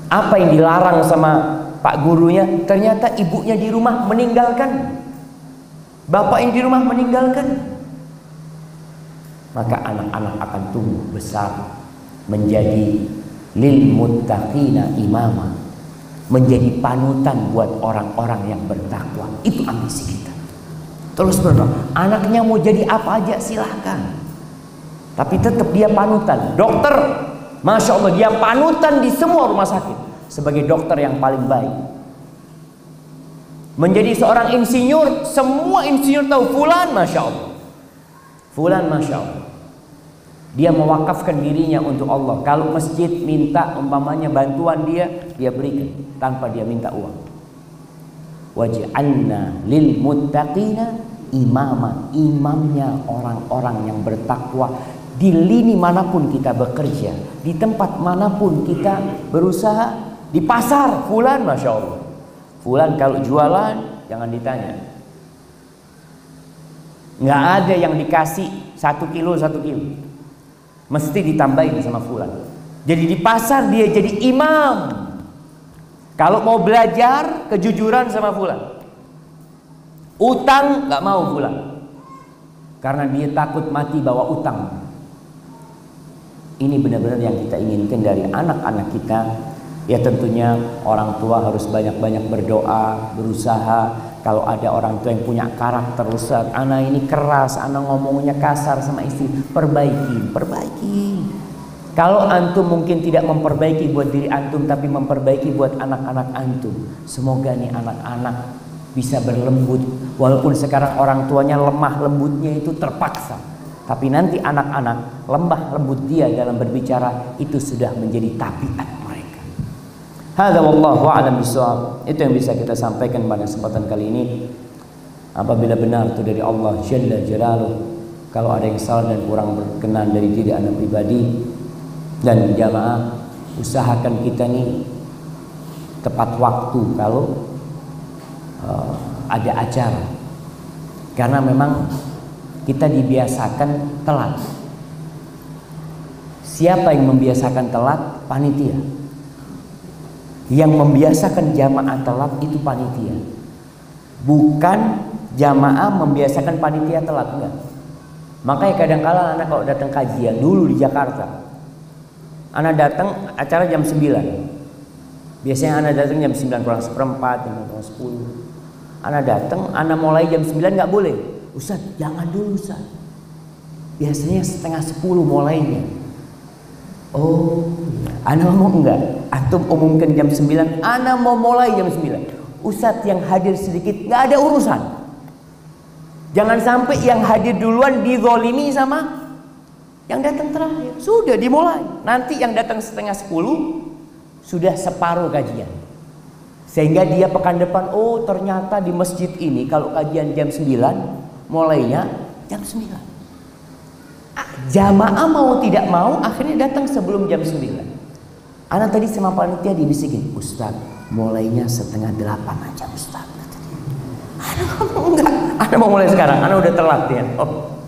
Apa yang dilarang sama pak gurunya, ternyata ibunya di rumah meninggalkan, bapak yang di rumah meninggalkan. Maka anak-anak akan tumbuh besar menjadi lil muttaqina imama, menjadi panutan buat orang-orang yang bertakwa. Itu ambisi kita. Terus berdoa, anaknya mau jadi apa aja silahkan, tapi tetap dia panutan. Dokter, masya Allah, dia panutan di semua rumah sakit sebagai dokter yang paling baik. Menjadi seorang insinyur, semua insinyur tahu fulan masya Allah, fulan masya Allah. Dia mewakafkan dirinya untuk Allah. Kalau masjid minta umpamanya bantuan dia berikan tanpa dia minta uang. Waj'alna lil muttaqina imama, imamnya orang-orang yang bertakwa. Di lini manapun kita bekerja, di tempat manapun kita berusaha, di pasar, fulan masya Allah, fulan kalau jualan jangan ditanya, nggak ada yang dikasih 1 kilo 1 kilo, mesti ditambahin sama fulan. Jadi di pasar dia jadi imam. Kalau mau belajar kejujuran sama fulan, utang nggak mau fulan, karena dia takut mati bawa utang. Ini benar-benar yang kita inginkan dari anak-anak kita. Ya tentunya orang tua harus banyak-banyak berdoa, berusaha. Kalau ada orang tua yang punya karakter, Ustaz, anak ini keras, anak ngomongnya kasar sama istri, perbaiki. Kalau antum mungkin tidak memperbaiki buat diri antum, tapi memperbaiki buat anak-anak antum, semoga nih anak-anak bisa berlembut. Walaupun sekarang orang tuanya lemah lembutnya itu terpaksa, tapi nanti anak-anak lembah lembut dia dalam berbicara itu sudah menjadi tabiat mereka. Hadza wallahu a'lam bishawab. Itu yang bisa kita sampaikan pada kesempatan kali ini. Apabila benar itu dari Allah Jalla Jalaluh, kalau ada yang salah dan kurang berkenan dari diri anda pribadi dan jamaah, usahakan kita nih tepat waktu kalau ada acara, karena memang kita dibiasakan telat. Siapa yang membiasakan telat? Panitia. Yang membiasakan jamaah telat itu panitia, bukan jamaah membiasakan panitia telat, enggak. Makanya kadang-kala anak kalau datang kajian dulu di Jakarta, anak datang acara jam 9. Biasanya anak datang jam 9 kurang seperempat, jam kurang 10. Anak datang, anak mulai jam 9 nggak boleh. Ustaz, jangan dulu Ustaz. Biasanya setengah 10 mulainya. Oh, anak mau enggak? Antum umumkan jam 9, anak mau mulai jam 9. Ustaz yang hadir sedikit, nggak ada urusan. Jangan sampai yang hadir duluan dizolimi sama yang datang terakhir. Sudah dimulai. Nanti yang datang setengah 10 sudah separuh kajian. Sehingga dia pekan depan, oh ternyata di masjid ini kalau kajian jam 9 mulainya jam 9. Jamaah mau tidak mau akhirnya datang sebelum jam 9. Anak tadi sama panitia dibisikin, Ustaz mulainya setengah 8 aja Ustaz. Anak ngomong enggak, anak mau mulai sekarang, anak udah telat ya. Oh.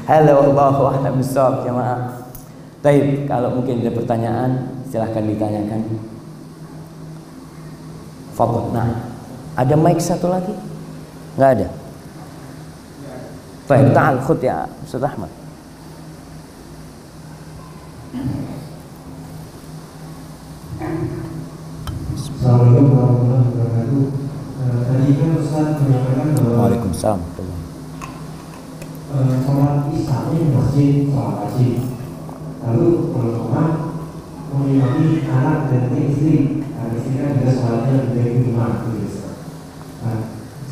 Halo, Allahu a'lam bishawab jamaah. Baik, kalau mungkin ada pertanyaan silahkan ditanyakan. Fadhil. Nah, ada mic satu lagi? Enggak ada. Baik, ta'al khud ya Ustaz Ahmad. Assalamualaikum warahmatullahi wabarakatuh. Tadi kan Ustaz menyampaikan bahwa Waalaikumsalam. sholat isya di masjid, sholat wajib. Lalu rumah mengimami anak dan istri. Karena istri kan juga sholatnya dari rumah. Nah,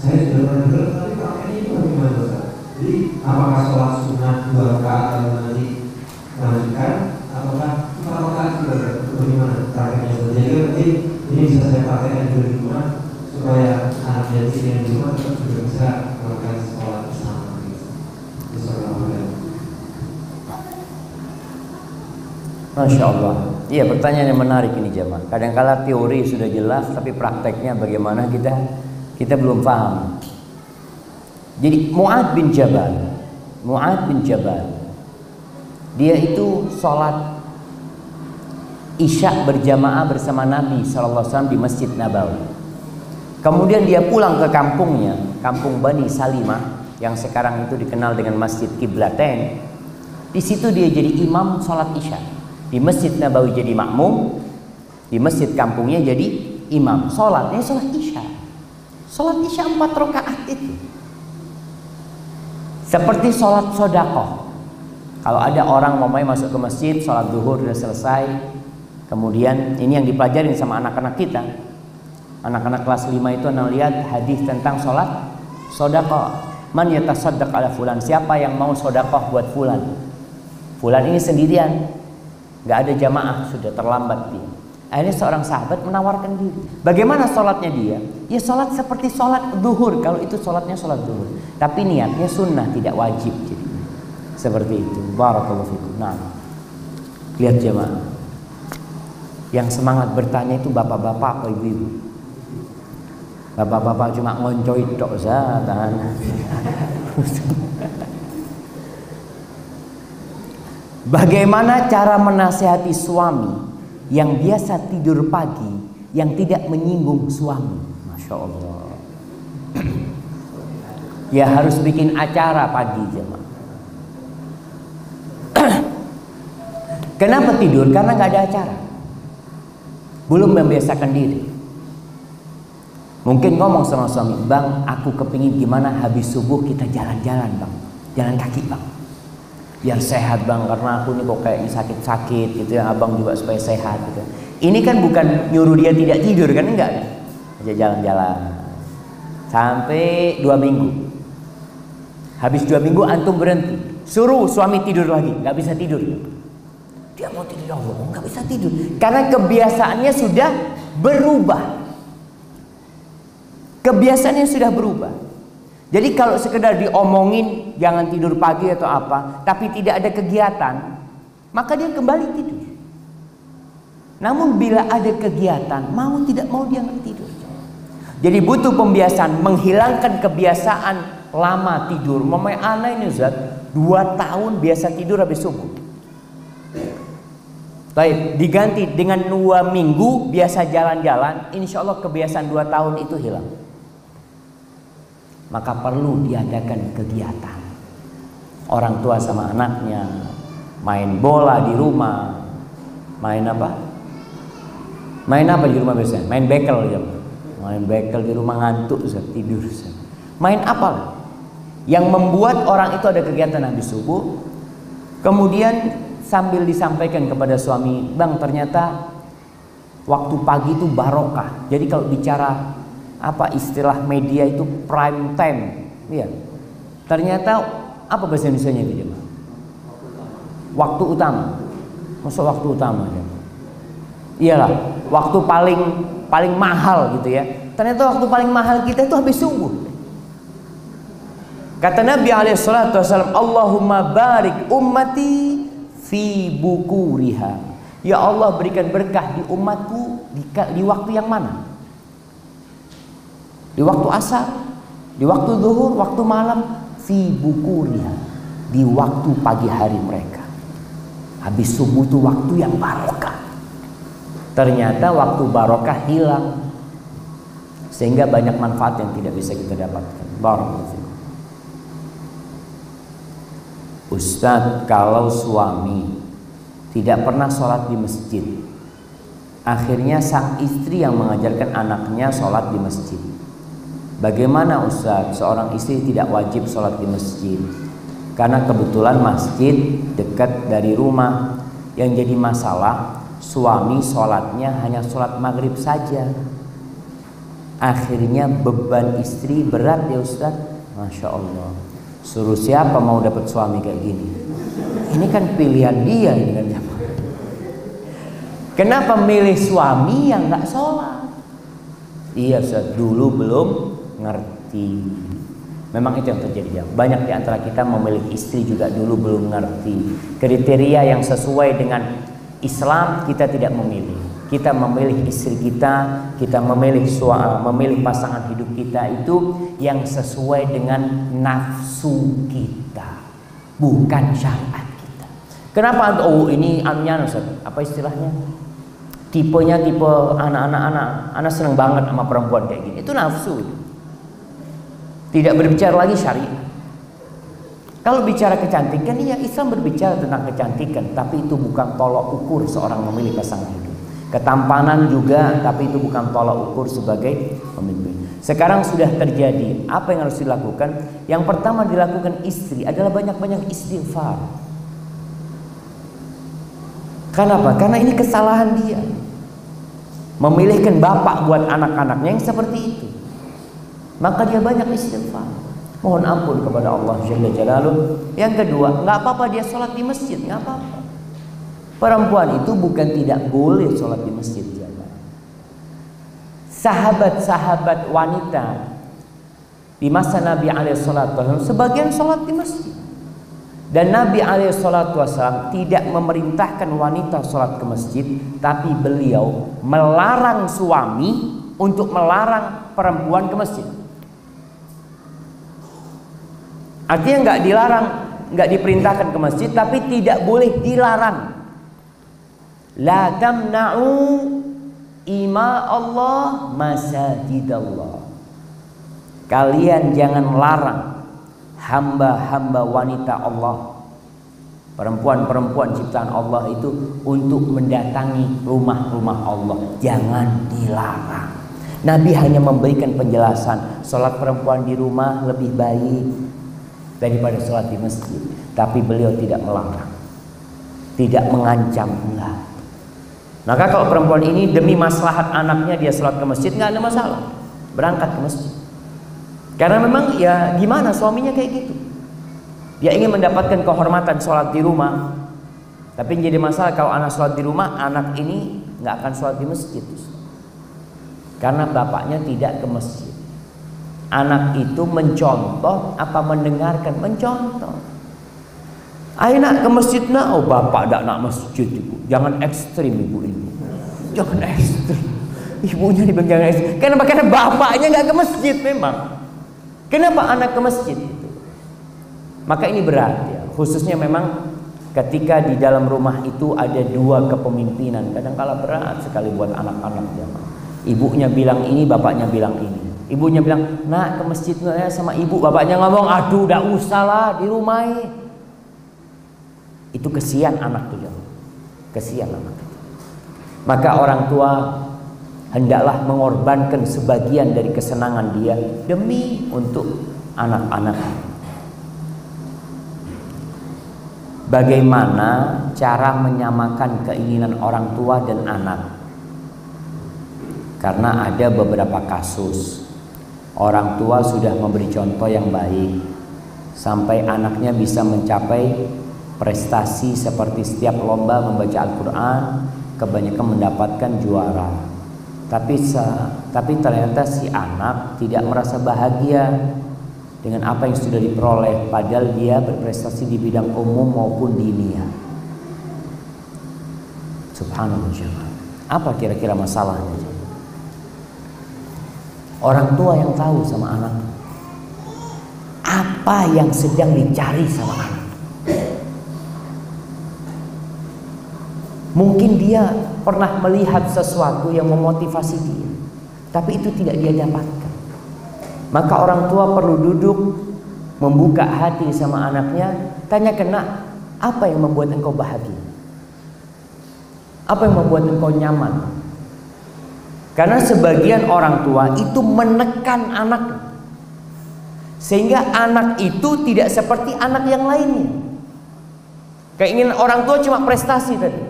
saya sudah pernah dengar, tapi pakainya itu bagaimana Ustaz? Jadi apakah sholat sunnah 2 rakaat lalu nanti lanjutkan, ataukah 4 rakaat juga bagaimana prakteknya? Jadi nanti ini bisa saya pakai di rumah supaya anak dan istri yang di rumah tetap juga bisa melakukan sholat bersama. Masya Allah. Iya, pertanyaan yang menarik ini jemaah. Kadang-kala teori sudah jelas, tapi prakteknya bagaimana kita belum paham. Jadi Mu'adz bin Jabal, dia itu sholat Isya berjamaah bersama Nabi SAW di Masjid Nabawi. Kemudian dia pulang ke kampungnya, kampung Bani Salimah yang sekarang itu dikenal dengan Masjid Qiblatain. Di situ dia jadi imam sholat Isya. Di Masjid Nabawi jadi makmum, di masjid kampungnya jadi imam. Sholatnya sholat Isya. Sholat Isya 4 rakaat itu seperti sholat sodakoh. Kalau ada orang mau masuk ke masjid, sholat zuhur sudah selesai, kemudian ini yang dipelajarin sama anak-anak kita. Anak-anak kelas 5 itu lihat hadis tentang sholat sodakoh. Man yatasaddaq ala fulan, siapa yang mau sodakoh buat fulan. Fulan ini sendirian, nggak ada jamaah, sudah terlambat dia. Akhirnya seorang sahabat menawarkan diri. Bagaimana sholatnya dia? Ya sholat seperti sholat zuhur. Kalau itu sholatnya sholat zuhur, tapi niatnya sunnah, tidak wajib. Jadi seperti itu. Barakallahu fikum. Nah, lihat jemaah, yang semangat bertanya itu bapak-bapak atau ibu-ibu? Bapak-bapak cuma ngoncoy tok zatan. Bagaimana cara menasihati suami yang biasa tidur pagi, yang tidak menyinggung suami? Masya Allah. Ya harus bikin acara pagi jemaah. Kenapa tidur? Karena nggak ada acara, belum membiasakan diri. Mungkin ngomong sama suami, bang, aku kepingin gimana habis subuh kita jalan-jalan bang, jalan kaki bang, biar sehat bang, karena aku nih kok kayaknya sakit-sakit gitu ya, abang juga supaya sehat gitu. Ini kan bukan nyuruh dia tidak tidur kan, enggak kan? Aja jalan-jalan sampai 2 minggu. Habis 2 minggu antum berhenti, suruh suami tidur lagi, nggak bisa tidur. Dia mau tidur, ya Allah, nggak bisa tidur karena kebiasaannya sudah berubah. Kebiasaannya sudah berubah. Jadi kalau sekedar diomongin jangan tidur pagi atau apa, tapi tidak ada kegiatan, maka dia kembali tidur. Namun bila ada kegiatan, mau tidak mau dia nggak tidur. Jadi butuh pembiasaan, menghilangkan kebiasaan lama tidur. Mamai anak ini Ustaz, 2 tahun biasa tidur habis subuh. Baik, diganti dengan 2 minggu biasa jalan-jalan, insya Allah kebiasaan 2 tahun itu hilang. Maka perlu diadakan kegiatan. Orang tua sama anaknya main bola di rumah. Main apa? Main apa di rumah biasanya? Main bekel ya. Main bekel di rumah ngantuk, tidur. Main apa? Yang membuat orang itu ada kegiatan habis subuh. Kemudian sambil disampaikan kepada suami, bang, ternyata waktu pagi itu barokah. Jadi kalau bicara apa istilah media itu prime time, ya. Ternyata apa bahasa Indonesianya itu? Waktu utama. Maksud waktu utama ya. Iyalah, waktu paling mahal gitu ya. Ternyata waktu paling mahal kita itu habis subuh. Kata Nabi SAW, Allahumma barik ummati fi bukuriha. Ya Allah, berikan berkah di umatku di waktu yang mana? Di waktu asar, di waktu zuhur, waktu malam, fi bukuriha, di waktu pagi hari mereka. Habis subuh itu waktu yang barokah. Ternyata waktu barokah hilang, sehingga banyak manfaat yang tidak bisa kita dapatkan. Barakallahu. Ustadz, kalau suami tidak pernah sholat di masjid, akhirnya sang istri yang mengajarkan anaknya sholat di masjid. Bagaimana Ustadz? Seorang istri tidak wajib sholat di masjid karena kebetulan masjid dekat dari rumah. Yang jadi masalah, suami sholatnya hanya sholat maghrib saja. Akhirnya beban istri berat ya Ustadz. Masya Allah. Suruh siapa mau dapat suami kayak gini? Ini kan pilihan dia ini kan. Kenapa milih suami yang nggak sholat? Iya Ustaz, dulu belum ngerti. Memang itu yang terjadi ya. Banyak di antara kita memilih istri juga dulu belum ngerti kriteria yang sesuai dengan Islam. Kita tidak memilih. Kita memilih istri kita, kita memilih pasangan hidup kita itu yang sesuai dengan nafsu kita, bukan syariat kita. Kenapa? Oh ini Ustaz, apa istilahnya? tipenya tipe anak seneng banget sama perempuan kayak gini. Itu nafsu. Tidak berbicara lagi syariat. Kalau bicara kecantikan, ya Islam berbicara tentang kecantikan, tapi itu bukan tolak ukur seorang memilih pasangan hidup. Ketampanan juga, tapi itu bukan tolak ukur sebagai pemimpin. Sekarang sudah terjadi, apa yang harus dilakukan? Yang pertama dilakukan istri adalah banyak-banyak istighfar. Kenapa? Karena ini kesalahan dia. Memilihkan bapak buat anak-anaknya yang seperti itu. Maka dia banyak istighfar. Mohon ampun kepada Allah Jalla Jalaluhu. Yang kedua, nggak apa-apa dia sholat di masjid, nggak apa-apa. Perempuan itu bukan tidak boleh sholat di masjid. Sahabat-sahabat wanita di masa Nabi SAW sebagian sholat di masjid. Dan Nabi SAW tidak memerintahkan wanita sholat ke masjid, tapi beliau melarang suami untuk melarang perempuan ke masjid. Artinya nggak dilarang, nggak diperintahkan ke masjid, tapi tidak boleh dilarang. La tamna'u ima Allah masajidallah. Kalian jangan melarang hamba-hamba wanita Allah, perempuan-perempuan ciptaan Allah itu untuk mendatangi rumah-rumah Allah. Jangan dilarang. Nabi hanya memberikan penjelasan, sholat perempuan di rumah lebih baik daripada sholat di masjid. Tapi beliau tidak melarang, tidak mengancam, enggak. Maka kalau perempuan ini demi maslahat anaknya dia sholat ke masjid, nggak ada masalah, berangkat ke masjid. Karena memang ya gimana, suaminya kayak gitu. Dia ingin mendapatkan kehormatan sholat di rumah. Tapi yang jadi masalah kalau anak sholat di rumah, anak ini nggak akan sholat di masjid. Karena bapaknya tidak ke masjid. Anak itu mencontoh apa mendengarkan? Mencontoh. Ayo nak ke masjid nak. Oh bapak tak nak masjid ibu. Jangan ekstrim ibu-ibu. Jangan ekstrim. Ibunya dipegang ekstrim. Kenapa? Karena bapaknya nggak ke masjid memang. Kenapa anak ke masjid itu? Maka ini berat ya. Khususnya memang ketika di dalam rumah itu ada dua kepemimpinan. Kadang-kala berat sekali buat anak-anak zaman. Ibunya bilang ini, bapaknya bilang ini. Ibunya bilang, nak ke masjid sama ibu. Bapaknya ngomong, aduh udah usah lah di rumah. Itu kesian anak tuh, kesian anak itu. Maka orang tua hendaklah mengorbankan sebagian dari kesenangan dia demi untuk anak-anak. Bagaimana cara menyamakan keinginan orang tua dan anak? Karena ada beberapa kasus orang tua sudah memberi contoh yang baik sampai anaknya bisa mencapai prestasi seperti setiap lomba membaca Al-Quran kebanyakan mendapatkan juara. Tapi ternyata si anak tidak merasa bahagia dengan apa yang sudah diperoleh, padahal dia berprestasi di bidang umum maupun dinia. Subhanallah. Apa kira-kira masalahnya? Orang tua yang tahu sama anak apa yang sedang dicari sama anak. Mungkin dia pernah melihat sesuatu yang memotivasi dia, tapi itu tidak dia dapatkan. Maka orang tua perlu duduk, membuka hati sama anaknya, tanya kena, apa yang membuat engkau bahagia? Apa yang membuat engkau nyaman? Karena sebagian orang tua itu menekan anak, sehingga anak itu tidak seperti anak yang lainnya. Keinginan orang tua cuma prestasi tadi.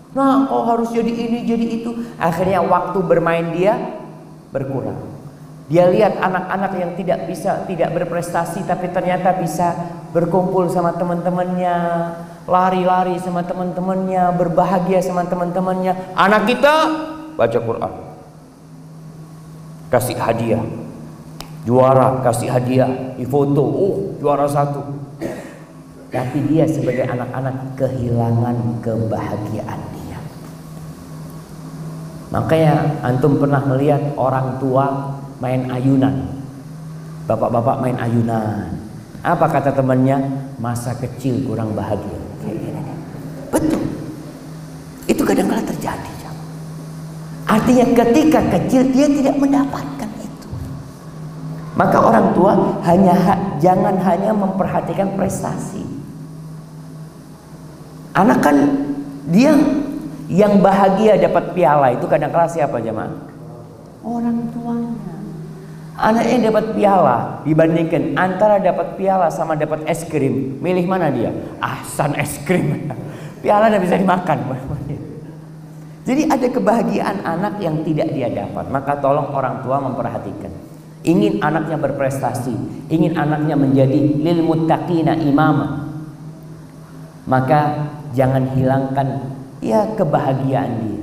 Nah, kau harus jadi ini, jadi itu. Akhirnya waktu bermain dia berkurang. Dia lihat anak-anak yang tidak berprestasi, tapi ternyata bisa berkumpul sama teman-temannya, lari-lari sama teman-temannya, berbahagia sama teman-temannya. Anak kita baca Quran, kasih hadiah, juara, kasih hadiah, difoto, juara 1. Tapi dia sebagai anak-anak kehilangan kebahagiaan dia. Makanya antum pernah melihat orang tua main ayunan, bapak-bapak main ayunan. Apa kata temannya? Masa kecil kurang bahagia. Betul. Itu kadang-kadang terjadi. Artinya ketika kecil dia tidak mendapatkan itu. Maka orang tua jangan hanya memperhatikan prestasi. Anak kan dia yang bahagia dapat piala itu kadang-kala siapa jemaah? Orang tuanya. Anaknya dapat piala, dibandingkan antara dapat piala sama dapat es krim, milih mana dia? Ahsan es krim. Piala tidak bisa dimakan. Jadi ada kebahagiaan anak yang tidak dia dapat. Maka tolong orang tua memperhatikan. Ingin anaknya berprestasi, ingin anaknya menjadi lil muttaqina imama, maka jangan hilangkan ya kebahagiaan dia.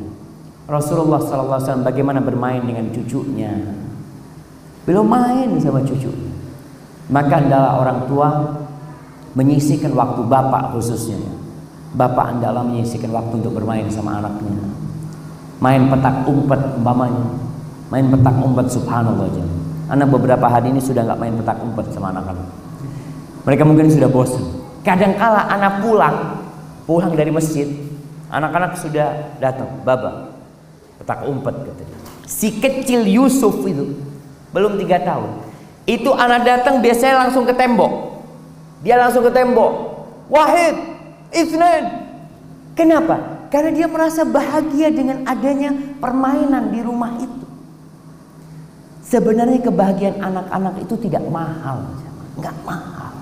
Rasulullah SAW bagaimana bermain dengan cucunya. Belum main sama cucu. Maka hendaklah orang tua menyisihkan waktu, bapak khususnya. Bapak hendaklah menyisihkan waktu untuk bermain sama anaknya. Main petak umpet umpamanya. Main petak umpet, subhanallah. Anak beberapa hari ini sudah nggak main petak umpet sama anak-anak. Mereka mungkin sudah bosan. Kadangkala anak pulang dari masjid, anak-anak sudah datang, baba, petak umpet katanya. Si kecil Yusuf itu belum 3 tahun. Itu anak datang biasanya langsung ke tembok. Dia langsung ke tembok. Wahid, Itsnain. Kenapa? Karena dia merasa bahagia dengan adanya permainan di rumah itu. Sebenarnya kebahagiaan anak-anak itu tidak mahal, nggak mahal.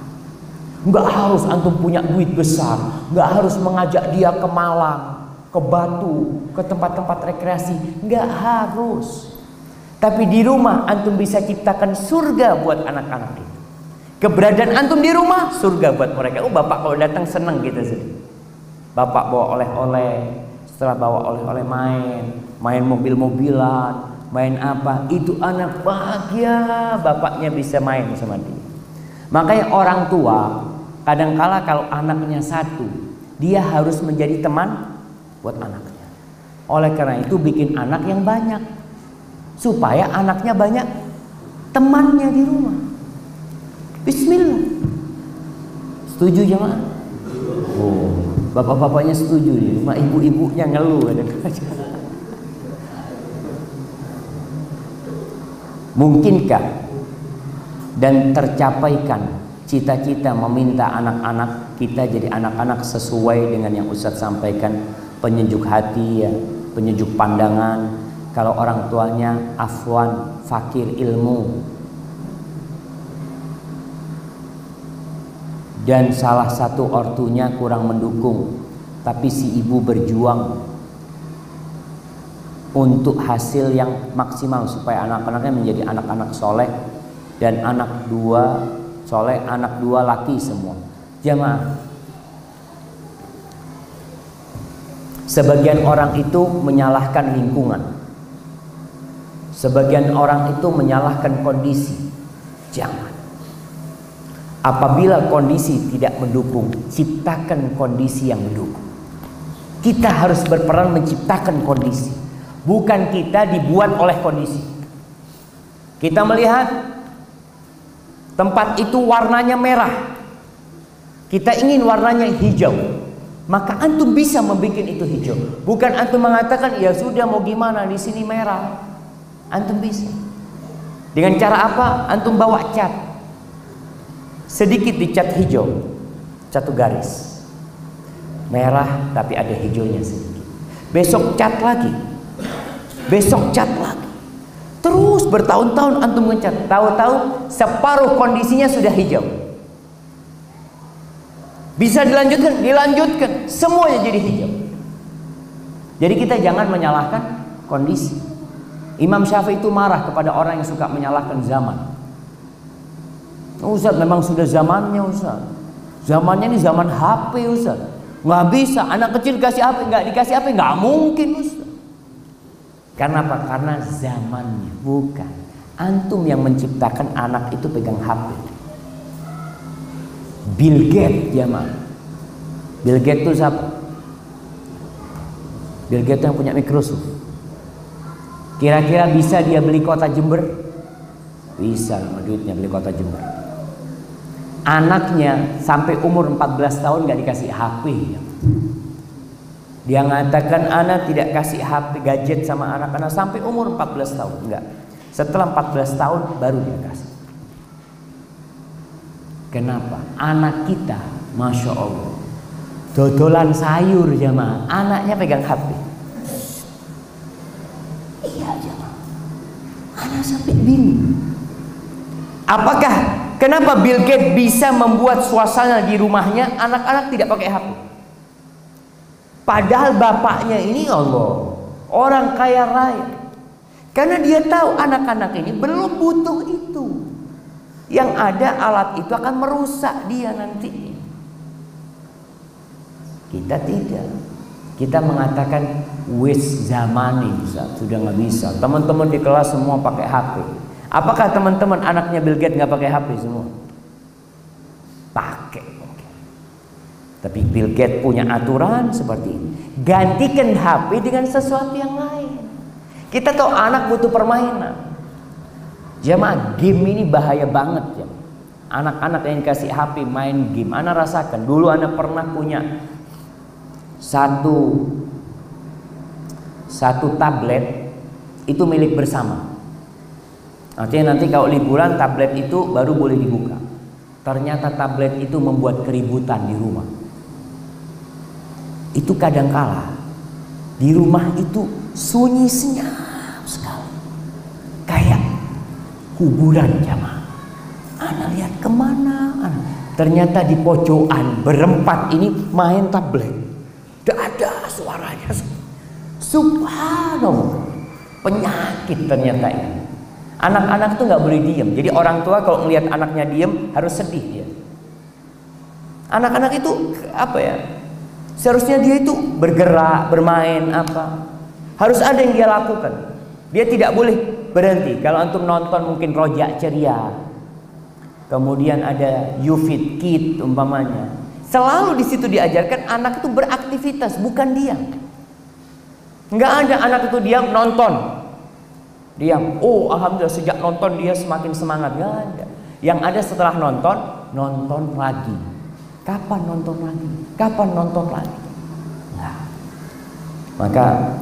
Nggak harus antum punya duit besar, nggak harus mengajak dia ke Malang, ke Batu, ke tempat-tempat rekreasi, nggak harus. Tapi di rumah antum bisa ciptakan surga buat anak-anak itu. Keberadaan antum di rumah surga buat mereka. Oh, bapak kalau datang senang gitu sih. Bapak bawa oleh-oleh, setelah bawa oleh-oleh main mobil-mobilan, main apa? Itu anak bahagia, bapaknya bisa main sama dia. Makanya orang tua kadangkala kalau anaknya satu, dia harus menjadi teman buat anaknya. Oleh karena itu bikin anak yang banyak, supaya anaknya banyak temannya di rumah. Bismillah. Setuju jemaah? Oh, bapak-bapaknya setuju nih, cuma ibu-ibunya ngeluh. Mungkinkah dan tercapaikan cita-cita meminta anak-anak kita jadi anak-anak sesuai dengan yang Ustadz sampaikan, penyejuk hati ya, penyejuk pandangan. Kalau orang tuanya afwan, fakir ilmu, dan salah satu ortunya kurang mendukung, tapi si ibu berjuang untuk hasil yang maksimal supaya anak-anaknya menjadi anak-anak soleh dan anak 2 soleh, anak 2 laki semua. Jamaah, sebagian orang itu menyalahkan lingkungan, sebagian orang itu menyalahkan kondisi. Jangan. Apabila kondisi tidak mendukung, ciptakan kondisi yang mendukung. Kita harus berperan menciptakan kondisi, bukan kita dibuat oleh kondisi. Kita melihat tempat itu warnanya merah, kita ingin warnanya hijau, maka antum bisa membuat itu hijau. Bukan antum mengatakan ya sudah mau gimana di sini merah. Antum bisa. Dengan cara apa? Antum bawa cat, sedikit dicat hijau, 1 garis merah tapi ada hijaunya sedikit. Besok cat lagi, besok cat lagi, terus bertahun-tahun antum ngecat. Tahu-tahu separuh kondisinya sudah hijau. Bisa dilanjutkan, semuanya jadi hijau. Jadi kita jangan menyalahkan kondisi. Imam Syafi'i itu marah kepada orang yang suka menyalahkan zaman. Ustaz, memang sudah zamannya Ustaz. Zamannya ini zaman HP Ustaz. Nggak bisa, anak kecil kasih HP, nggak dikasih HP, nggak mungkin Ustaz. Karena apa? Karena zamannya, bukan. Antum yang menciptakan anak itu pegang HP. Bill Gates jamaah. Bill Gates itu siapa? Bill Gates yang punya Microsoft. Kira-kira bisa dia beli kota Jember? Bisa, duitnya beli kota Jember. Anaknya sampai umur 14 tahun gak dikasih HP. Dia mengatakan anak tidak kasih HP gadget sama anak-anak sampai umur 14 tahun. Enggak. Setelah 14 tahun baru dia kasih. Kenapa? Anak kita, Masya Allah, dodolan sayur jamaah, anaknya pegang HP. Iya jamaah, anak sampai bingung. Apakah kenapa Bill Gates bisa membuat suasana di rumahnya anak-anak tidak pakai HP? Padahal bapaknya ini Allah, orang kaya raya. Karena dia tahu anak-anak ini belum butuh itu. Yang ada alat itu akan merusak dia nanti. Kita tidak. Kita mengatakan wis zamani, sudah nggak bisa. Teman-teman di kelas semua pakai HP. Apakah teman-teman anaknya Bill Gates nggak pakai HP semua? Pakai. Tapi Bill Gates punya aturan seperti ini. Gantikan HP dengan sesuatu yang lain. Kita tahu anak butuh permainan. Jamaah, game ini bahaya banget ya. Anak-anak yang kasih HP main game. Anak rasakan. Dulu anak pernah punya satu tablet itu milik bersama. Artinya nanti kalau liburan tablet itu baru boleh dibuka. Ternyata tablet itu membuat keributan di rumah. Itu kadangkala di rumah itu sunyi senyap sekali, kayak kuburan jamaah. Anak lihat kemana? Ternyata di pojokan berempat ini main tablet. Tidak ada suaranya. Subhanallah, penyakit ternyata ini. Anak-anak tuh nggak boleh diam. Jadi orang tua kalau melihat anaknya diam harus sedih dia. Anak-anak itu apa ya? Seharusnya dia itu bergerak, bermain apa. Harus ada yang dia lakukan. Dia tidak boleh berhenti. Kalau antum nonton mungkin Rojak Ceria, kemudian ada YouFit Kids umpamanya. Selalu di situ diajarkan anak itu beraktivitas, bukan diam. Nggak ada anak itu diam nonton. Diam. Oh, alhamdulillah sejak nonton dia semakin semangat. Nggak ada. Yang ada setelah nonton, nonton lagi. Kapan nonton lagi? Kapan nonton lagi? Nah, maka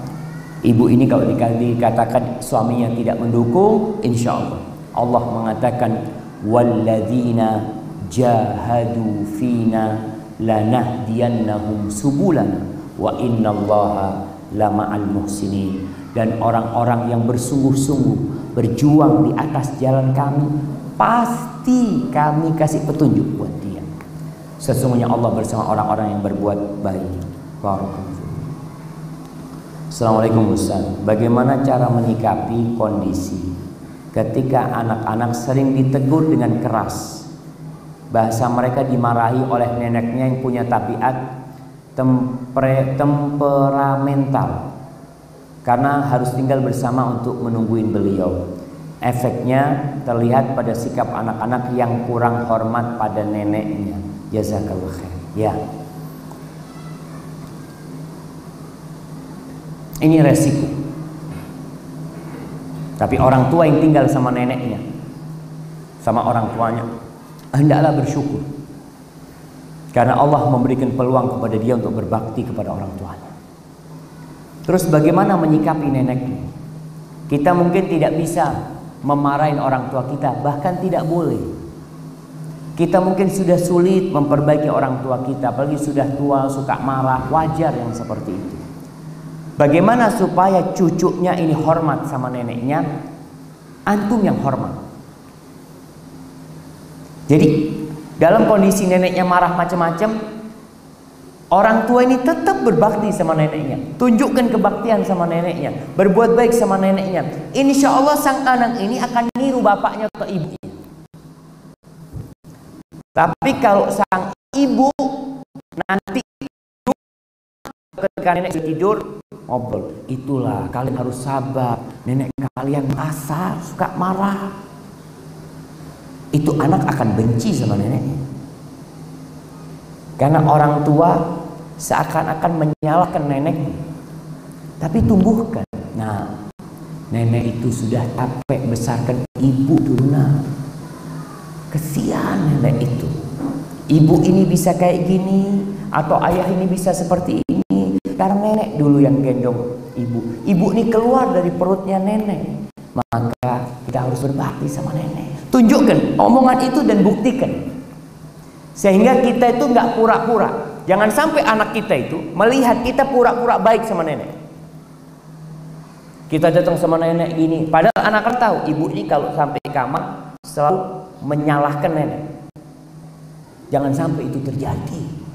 ibu ini kalau dikatakan suaminya tidak mendukung, insya Allah Allah mengatakan walladzina jahadu fina lanahdiyannahum subulana wa innallaha lama'al muhsinin. Dan orang-orang yang bersungguh-sungguh berjuang di atas jalan kami, pasti kami kasih petunjuk buat dia. Sesungguhnya Allah bersama orang-orang yang berbuat baik. Assalamualaikum Ustaz. Bagaimana cara menyikapi kondisi ketika anak-anak sering ditegur dengan keras? Bahasa mereka dimarahi oleh neneknya yang punya tabiat temperamental karena harus tinggal bersama untuk menungguin beliau. Efeknya terlihat pada sikap anak-anak yang kurang hormat pada neneknya. Jazakallah khair. Ya. Ini resiko. Tapi orang tua yang tinggal sama neneknya, sama orang tuanya, hendaklah bersyukur. Karena Allah memberikan peluang kepada dia untuk berbakti kepada orang tuanya. Terus bagaimana menyikapi neneknya? Kita mungkin tidak bisa memarahin orang tua kita, bahkan tidak boleh. Kita mungkin sudah sulit memperbaiki orang tua kita, apalagi sudah tua, suka marah, wajar yang seperti itu. Bagaimana supaya cucunya ini hormat sama neneknya? Antum yang hormat. Jadi dalam kondisi neneknya marah macam-macam, orang tua ini tetap berbakti sama neneknya, tunjukkan kebaktian sama neneknya, berbuat baik sama neneknya. Insya Allah sang anak ini akan niru bapaknya atau ibunya. Tapi kalau sang ibu nanti ketika nenek sudah tidur ngobrol, itulah kalian harus sabar, nenek kalian kasar, suka marah. Itu anak akan benci sama neneknya. Karena orang tua seakan-akan menyalahkan neneknya. Tapi tumbuhkan. Nah, nenek itu sudah capek besarkan ibu dulu. Nah, kesian nenek itu. Ibu ini bisa kayak gini, atau ayah ini bisa seperti ini. Sekarang nenek dulu yang gendong ibu. Ibu ini keluar dari perutnya nenek. Maka kita harus berbakti sama nenek. Tunjukkan omongan itu dan buktikan. Sehingga kita itu nggak pura-pura. Jangan sampai anak kita itu melihat kita pura-pura baik sama nenek. Kita datang sama nenek gini, padahal anak kan tahu ibu ini kalau sampai kamar selalu menyalahkan nenek. Jangan sampai itu terjadi.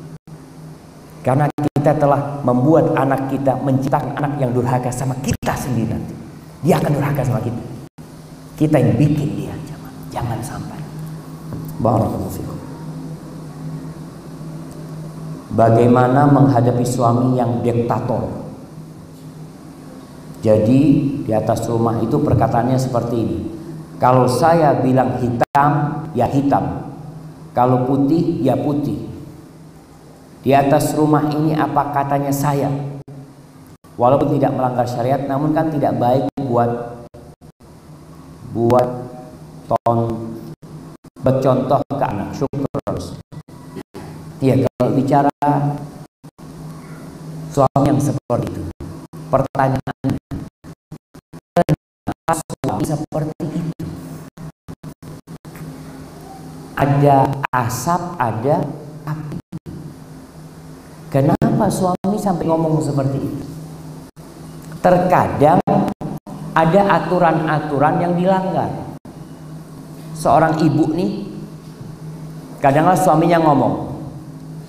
Karena kita telah membuat anak kita, menciptakan anak yang durhaka sama kita sendiri nanti. Dia akan durhaka sama kita. Kita yang bikin dia. Jangan sampai. Barakallahu fikum. Bagaimana menghadapi suami yang diktator? Jadi di atas rumah itu perkataannya seperti ini. Kalau saya bilang hitam, ya hitam. Kalau putih, ya putih. Di atas rumah ini apa katanya saya. Walaupun tidak melanggar syariat, namun kan tidak baik buat bercontoh ke anak. Syukur. Iya, kalau bicara suami yang seperti itu, pertanyaannya, kenapa suami seperti itu? Ada asap, ada api. Kenapa suami sampai ngomong seperti itu? Terkadang ada aturan-aturan yang dilanggar. Seorang ibu nih, kadanglah suaminya ngomong,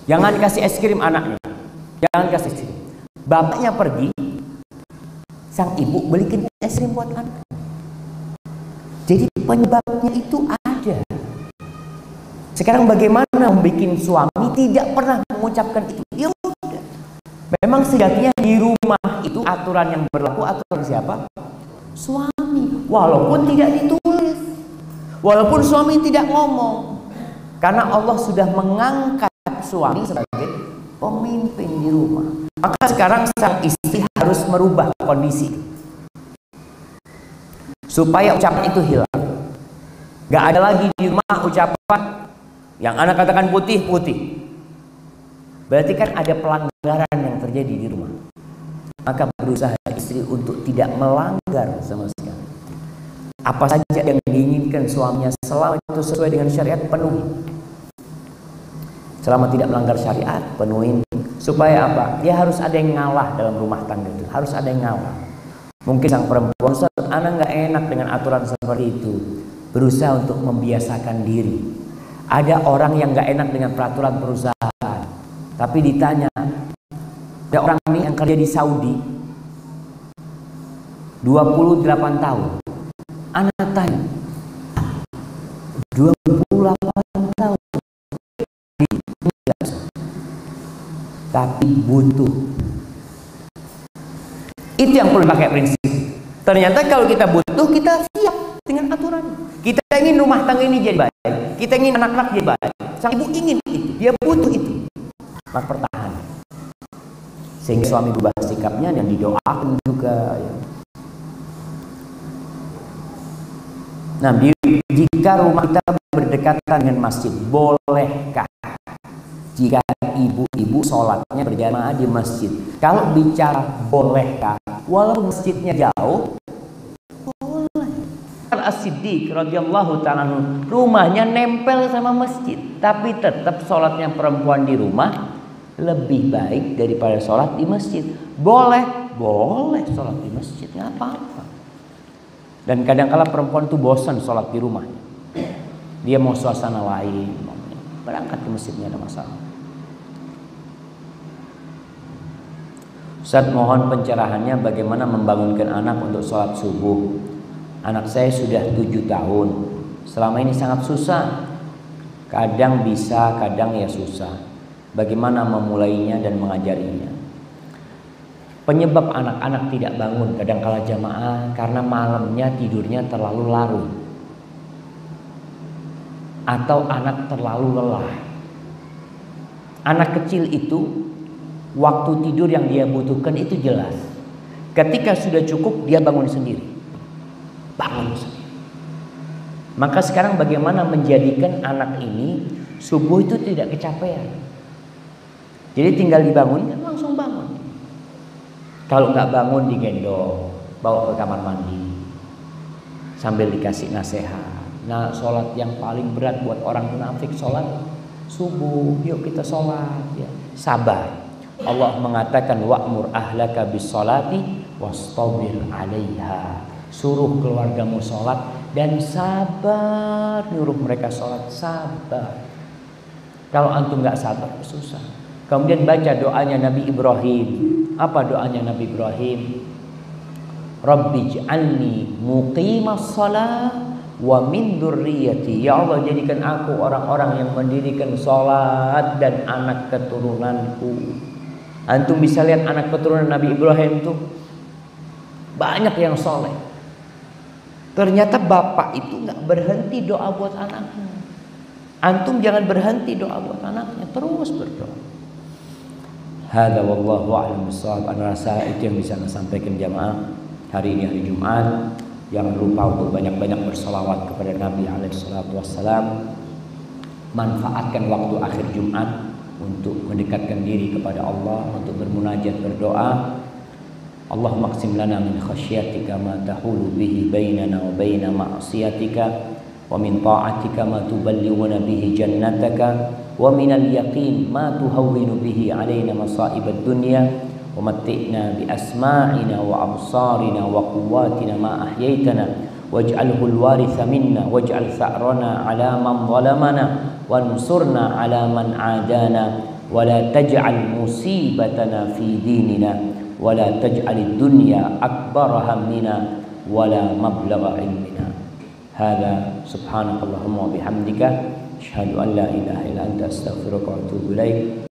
jangan kasih es krim anaknya, jangan kasih es krim. Bapaknya pergi, sang ibu belikan es krim buat anak. Jadi penyebabnya itu ada. Sekarang bagaimana membuat suami tidak pernah mengucapkan itu? Ya udah. Memang sejatinya di rumah itu aturan yang berlaku aturan siapa? Suami. Walaupun tidak ditulis, walaupun suami tidak ngomong, karena Allah sudah mengangkat suami sebagai pemimpin di rumah. Maka sekarang sang istri harus merubah kondisi supaya ucapan itu hilang. Gak ada lagi di rumah ucapan yang anak katakan putih-putih. Berarti kan ada pelanggaran yang terjadi di rumah. Maka berusaha istri untuk tidak melanggar sama sekali. Apa saja yang diinginkan suaminya selama itu sesuai dengan syariat, penuhi. Selama tidak melanggar syariat, penuhin. Supaya apa? Dia harus ada yang ngalah dalam rumah tangga itu. Harus ada yang ngalah. Mungkin sang perempuan, Ustaz, anak nggak enak dengan aturan seperti itu. Berusaha untuk membiasakan diri. Ada orang yang nggak enak dengan peraturan perusahaan, tapi ditanya, ada orang nih yang kerja di Saudi 28 tahun. Anak tanya, 28 tahun tapi butuh. Itu yang perlu pakai prinsip. Ternyata kalau kita butuh, kita siap dengan aturan. Kita ingin rumah tangga ini jadi baik, kita ingin anak-anak jadi baik. Sang ibu ingin itu, dia butuh itu. Maka pertahanan. Sehingga suami berubah sikapnya dan didoakan juga. Ya. Nah, jika rumah kita berdekatan dengan masjid, bolehkah jika ibu-ibu sholatnya berjamaah di masjid? Kalau bicara bolehkah, walaupun masjidnya jauh, boleh. As-Siddiq radhiyallahu ta'ala rumahnya nempel sama masjid, tapi tetap sholatnya perempuan di rumah lebih baik daripada sholat di masjid. Boleh sholat di masjid, nggak apa-apa. Dan kadang-kala perempuan itu bosan sholat di rumah, dia mau suasana lain, berangkat ke masjidnya, ada masalah. Ustaz, mohon pencerahannya bagaimana membangunkan anak untuk sholat subuh. Anak saya sudah 7 tahun. Selama ini sangat susah. Kadang bisa, kadang ya susah. Bagaimana memulainya dan mengajarinya? Penyebab anak-anak tidak bangun kadang-kala jamaah karena malamnya tidurnya terlalu larut. Atau anak terlalu lelah. Anak kecil itu waktu tidur yang dia butuhkan itu jelas. Ketika sudah cukup, dia bangun sendiri. Maka sekarang bagaimana menjadikan anak ini subuh itu tidak kecapean. Jadi tinggal dibangunkan langsung bangun. Kalau nggak bangun digendong, bawa ke kamar mandi, sambil dikasih nasihat. Nah, sholat yang paling berat buat orang munafik sholat subuh. Yuk kita sholat, ya. Sabar. Allah mengatakan wa'mur ahlaka bis sholati wastabir 'alaiha. Suruh keluargamu sholat dan sabar. Nyuruh mereka sholat, sabar. Kalau antum nggak sabar susah. Kemudian baca doanya Nabi Ibrahim. Apa doanya Nabi Ibrahim? Rabbi ij'alni muqimas shalah wa min dzurriyyati. Ya Allah, jadikan aku orang-orang yang mendirikan salat dan anak keturunanku. Antum bisa lihat anak keturunan Nabi Ibrahim tuh banyak yang soleh. Ternyata bapak itu nggak berhenti doa buat anaknya. Antum jangan berhenti doa buat anaknya, terus berdoa. Hadza wallahu a'lam bishawab. Ana rasa itu yang bisa saya sampaikan jamaah hari ini, hari Jumat. Jangan lupa untuk banyak-banyak bersolawat kepada Nabi alaihi salatu wassalam. Manfaatkan waktu akhir Jumat untuk mendekatkan diri kepada Allah, untuk bermunajat, berdoa. Allahumma qsim lana min khasyatika ma tahulu bihi bainana wa baina ma'siyatika wa min ta'atika ma tuballighuna bihi jannataka wa min al-yaqin ma tuhawwinu bihi alaina masa'ibad dunya wa matti'na bi asma'ina wa absarina wa quwwatina ma ahyaytana waj'alhu al-waritha minna waj'al tha'rana 'ala man zalamana wansurna 'ala man 'adana wa la taj'al musibatana fi dinina wa la taj'al ad-dunya akbara hammina wa la mablagha ilmina. Hadza subhanakallahumma wa bihamdika asyhadu an la ilaha illa anta astaghfiruka wa atubu ilaik.